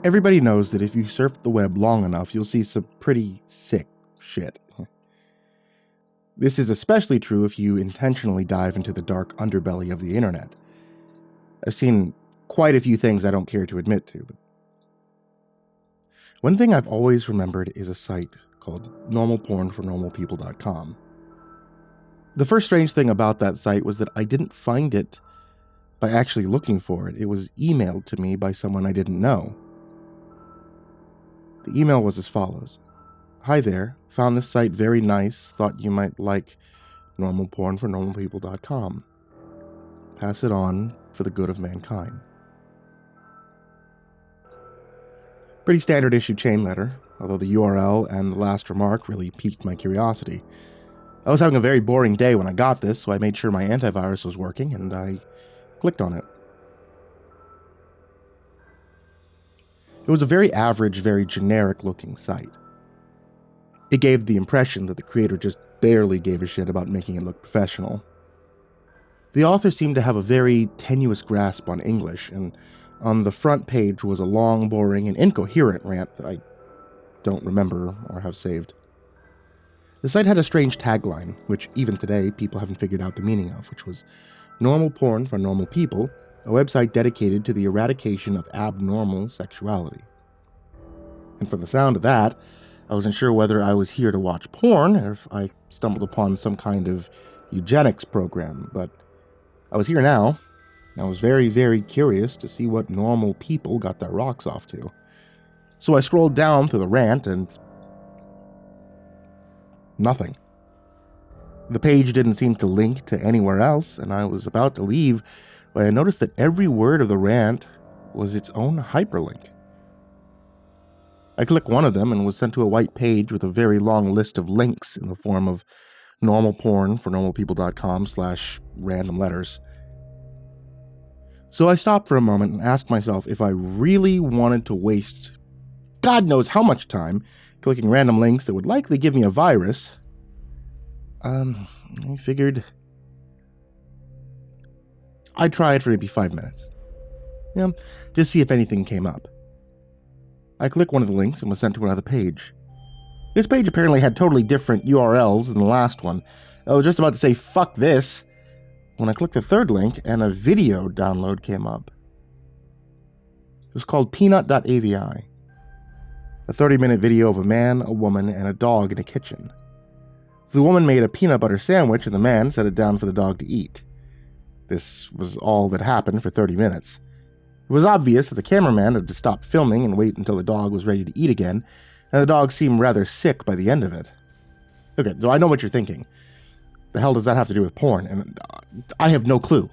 Everybody knows that if you surf the web long enough, you'll see some pretty sick shit. This is especially true if you intentionally dive into the dark underbelly of the internet. I've seen quite a few things I don't care to admit to, but one thing I've always remembered is a site called normalpornfornormalpeople.com. The first strange thing about that site was that I didn't find it by actually looking for it. It was emailed to me by someone I didn't know. The email was as follows. Hi there, found this site very nice, thought you might like normalpornfornormalpeople.com. Pass it on for the good of mankind. Pretty standard issue chain letter, although the URL and the last remark really piqued my curiosity. I was having a very boring day when I got this, so I made sure my antivirus was working, and I clicked on it. It was a very average, very generic-looking site. It gave the impression that the creator just barely gave a shit about making it look professional. The author seemed to have a very tenuous grasp on English, and on the front page was a long, boring, and incoherent rant that I don't remember or have saved. The site had a strange tagline, which even today people haven't figured out the meaning of, which was Normal Porn for Normal People, a website dedicated to the eradication of abnormal sexuality. And from the sound of that, I wasn't sure whether I was here to watch porn or if I stumbled upon some kind of eugenics program, but I was here now. I was very, very curious to see what normal people got their rocks off to. So I scrolled down through the rant and nothing. The page didn't seem to link to anywhere else, and I was about to leave when I noticed that every word of the rant was its own hyperlink. I clicked one of them and was sent to a white page with a very long list of links in the form of normalpornfornormalpeople.com/random letters. So I stopped for a moment and asked myself if I really wanted to waste God knows how much time clicking random links that would likely give me a virus. I figured I'd try it for maybe 5 minutes. Just see if anything came up. I clicked one of the links and was sent to another page. This page apparently had totally different URLs than the last one. I was just about to say, fuck this, when I clicked the third link and a video download came up. It was called peanut.avi, a 30-minute video of a man, a woman, and a dog in a kitchen. The woman made a peanut butter sandwich and the man set it down for the dog to eat. This was all that happened for 30 minutes. It was obvious that the cameraman had to stop filming and wait until the dog was ready to eat again, and the dog seemed rather sick by the end of it. Okay, so I know what you're thinking. The hell does that have to do with porn? And I have no clue.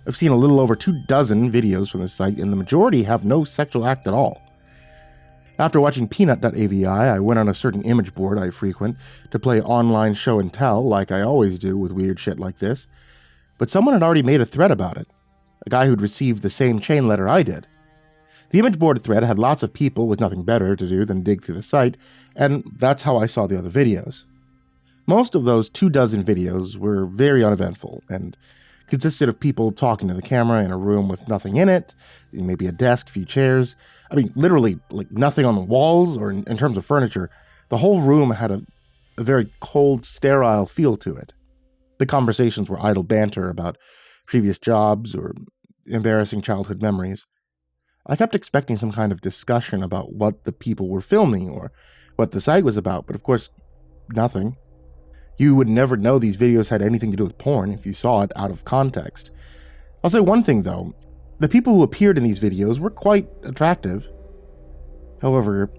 I've seen a little over 24 videos from this site, and the majority have no sexual act at all. After watching peanut.avi, I went on a certain image board I frequent to play online show and tell like I always do with weird shit like this, but someone had already made a thread about it, a guy who'd received the same chain letter I did. The image board thread had lots of people with nothing better to do than dig through the site, and that's how I saw the other videos. Most of those 24 videos were very uneventful and consisted of people talking to the camera in a room with nothing in it, maybe a desk, a few chairs. I mean, literally, like nothing on the walls or in terms of furniture. The whole room had a very cold, sterile feel to it. The conversations were idle banter about previous jobs or embarrassing childhood memories. I kept expecting some kind of discussion about what the people were filming or what the site was about, but of course, nothing. You would never know these videos had anything to do with porn if you saw it out of context. I'll say one thing though, the people who appeared in these videos were quite attractive. However,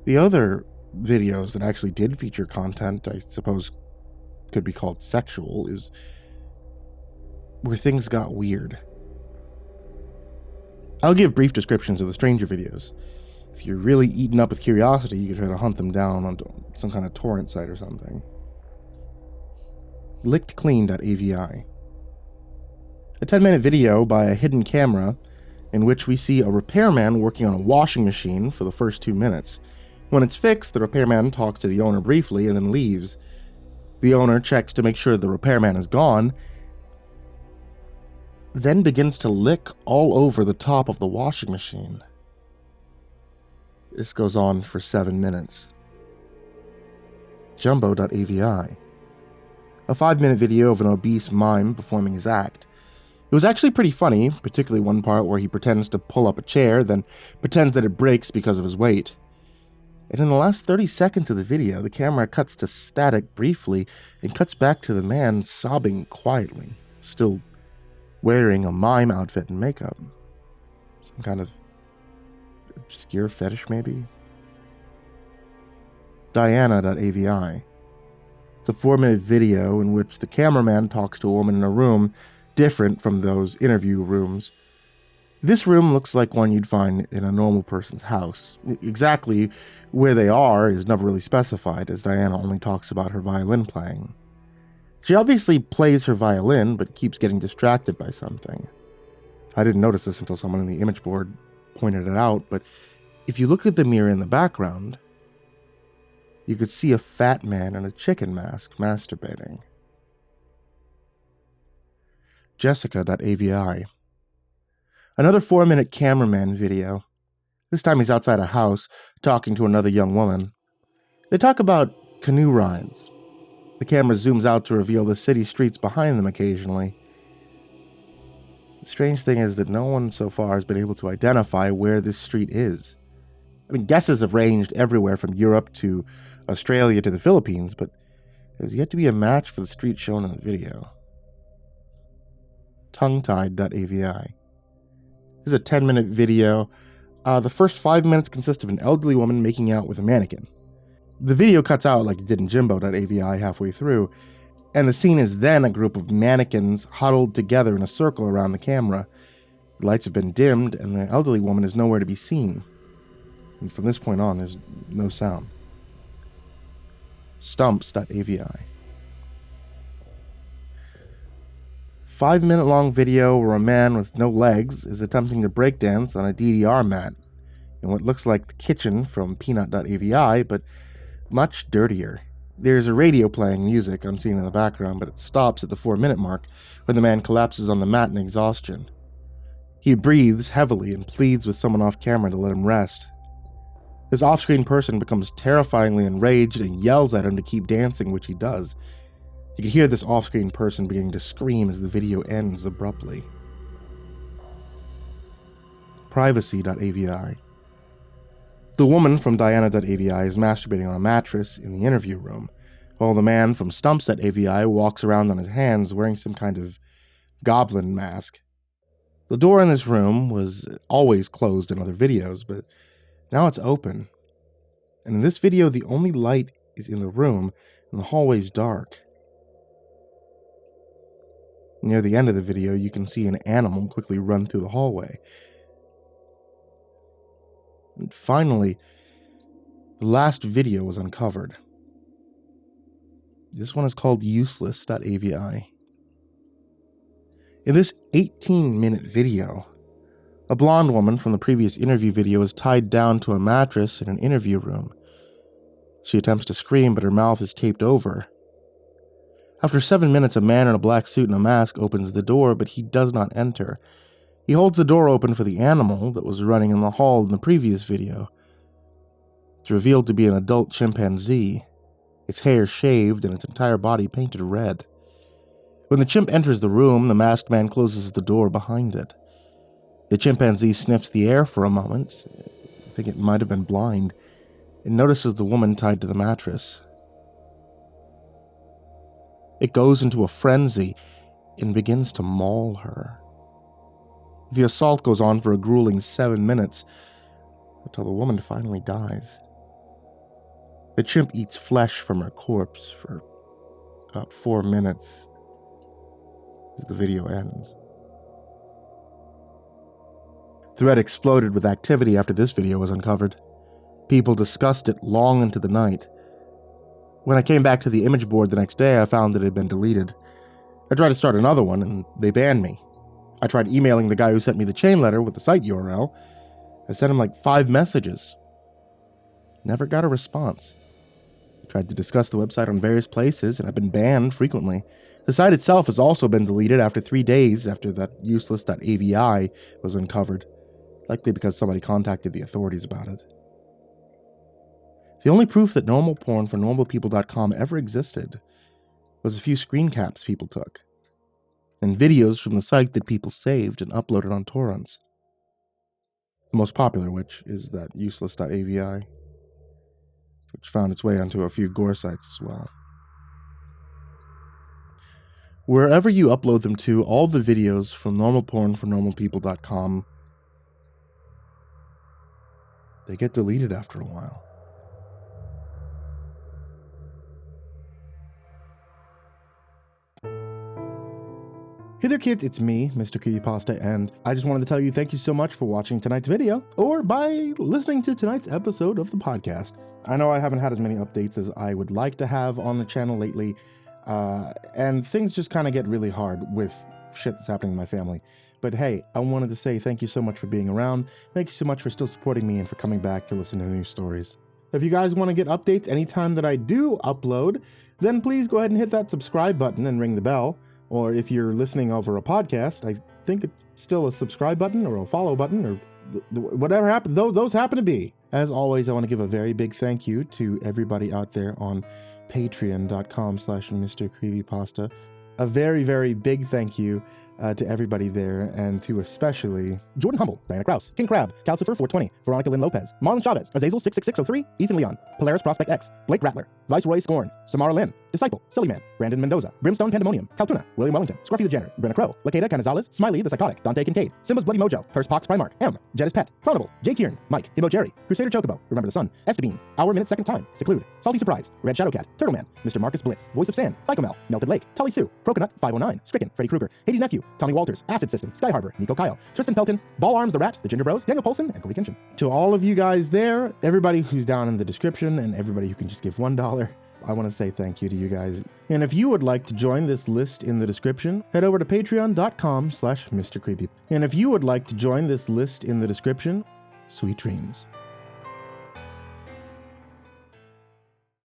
the other videos that actually did feature content I suppose could be called sexual is where things got weird. I'll give brief descriptions of the stranger videos. If you're really eaten up with curiosity, you could try to hunt them down on some kind of torrent site or something. LickedClean.avi, a 10-minute video by a hidden camera in which we see a repairman working on a washing machine for the first 2 minutes. When it's fixed, the repairman talks to the owner briefly and then leaves. The owner checks to make sure the repairman is gone, then begins to lick all over the top of the washing machine. This goes on for 7 minutes. Jumbo.avi. A 5-minute video of an obese mime performing his act. It was actually pretty funny, particularly one part where he pretends to pull up a chair, then pretends that it breaks because of his weight. And in the last 30 seconds of the video, the camera cuts to static briefly and cuts back to the man sobbing quietly, still wearing a mime outfit and makeup. Some kind of obscure fetish, maybe? Diana.avi. It's a 4-minute video in which the cameraman talks to a woman in a room different from those interview rooms. This room looks like one you'd find in a normal person's house. Exactly where they are is never really specified, as Diana only talks about her violin playing. She obviously plays her violin, but keeps getting distracted by something. I didn't notice this until someone in the image board pointed it out, but if you look at the mirror in the background, you could see a fat man in a chicken mask masturbating. Jessica.avi. Another 4-minute cameraman video. This time he's outside a house, talking to another young woman. They talk about canoe rides. The camera zooms out to reveal the city streets behind them occasionally. The strange thing is that no one so far has been able to identify where this street is. I mean, guesses have ranged everywhere from Europe to Australia to the Philippines, but there's yet to be a match for the street shown in the video. Tonguetied.avi. This is a 10-minute video. The first 5 minutes consist of an elderly woman making out with a mannequin. The video cuts out like it did in Jimbo.avi halfway through, and the scene is then a group of mannequins huddled together in a circle around the camera. The lights have been dimmed, and the elderly woman is nowhere to be seen. And from this point on, there's no sound. Stumps.avi. 5-minute long video where a man with no legs is attempting to breakdance on a DDR mat in what looks like the kitchen from Peanut.avi, but much dirtier. There's a radio playing music unseen in the background, but it stops at the 4-minute mark when the man collapses on the mat in exhaustion. He breathes heavily and pleads with someone off camera to let him rest. This off-screen person becomes terrifyingly enraged and yells at him to keep dancing, which he does. You can hear this off-screen person beginning to scream as the video ends abruptly. Privacy.avi. The woman from Diana.avi is masturbating on a mattress in the interview room, while the man from Stumps.avi walks around on his hands wearing some kind of goblin mask. The door in this room was always closed in other videos, but now it's open. And in this video, the only light is in the room, and the hallway's dark. Near the end of the video, you can see an animal quickly run through the hallway. And finally, the last video was uncovered. This one is called Useless.avi. In this 18-minute video, a blonde woman from the previous interview video is tied down to a mattress in an interview room. She attempts to scream, but her mouth is taped over. After 7 minutes, a man in a black suit and a mask opens the door, but he does not enter. He holds the door open for the animal that was running in the hall in the previous video. It's revealed to be an adult chimpanzee, its hair shaved and its entire body painted red. When the chimp enters the room, the masked man closes the door behind it. The chimpanzee sniffs the air for a moment, I think it might have been blind, and notices the woman tied to the mattress. It goes into a frenzy and begins to maul her. The assault goes on for a grueling 7 minutes, until the woman finally dies. The chimp eats flesh from her corpse for about 4 minutes as the video ends. The thread exploded with activity after this video was uncovered. People discussed it long into the night. When I came back to the image board the next day, I found that it had been deleted. I tried to start another one, and they banned me. I tried emailing the guy who sent me the chain letter with the site URL. I sent him like 5 messages. Never got a response. I tried to discuss the website on various places, and I've been banned frequently. The site itself has also been deleted after 3 days after that useless.avi was uncovered, likely because somebody contacted the authorities about it. The only proof that normal porn for normalpeople.com ever existed was a few screen caps people took, and videos from the site that people saved and uploaded on torrents. The most popular which is that useless.avi, which found its way onto a few gore sites as well. Wherever you upload them to, all the videos from normal porn for normalpeople.com, they get deleted after a while. Hey there kids, it's me, MrCreepyPasta, and I just wanted to tell you thank you so much for watching tonight's video, or by listening to tonight's episode of the podcast. I know I haven't had as many updates as I would like to have on the channel lately, and things just kind of get really hard with shit that's happening in my family. But hey, I wanted to say thank you so much for being around, thank you so much for still supporting me and for coming back to listen to new stories. If you guys want to get updates anytime that I do upload, then please go ahead and hit that subscribe button and ring the bell. Or if you're listening over a podcast, I think it's still a subscribe button or a follow button or whatever happen. Those happen to be. As always, I want to give a very big thank you to everybody out there on patreon.com/MrCreepyPasta. A very, very big thank you to everybody there, and to especially Jordan Humble, Diana Kraus, King Crab, Calcifer420, Veronica Lynn Lopez, Marlon Chavez, Azazel66603, Ethan Leon, Polaris Prospect X, Blake Rattler, Viceroy Scorn, Samara Lynn, Disciple, SullyMan, Brandon Mendoza, BrimstonePandemonium, Caltuna, William Wellington, Scruffy the Janitor, Brenna Crow, LaQueda, Canizales, Smiley the Psychotic, Dante Kinkade, SimbasBloodyMojo, CursepoxPrimarch, M, Jettis Pet, Clonable, J Kearns, Mike, himbojerry, CrusaderChocobo, Remember the Sun, Estebean, Hour Minute Second Time, Seclude, Salty Surprise, Red Shadowcat, Turtleman, Mr. Marcus Blitz, Voice of Sand, Phycomel, Melted Lake, Tully Sue, Croconut 509, Stricken, Freddy Krueger, Hades Nephew, Tommy Walters, Acid System, Sky Harbor, Nico Kyle, Tristan Pelton, Ball Arms the Rat, The Ginger Bros, Daniel Polson, and Corey Kinchin. To all of you guys there, everybody who's down in the description, and everybody who can just give $1, I want to say thank you to you guys. And if you would like to join this list in the description, head over to patreon.com/MrCreepy. And if you would like to join this list in the description, sweet dreams.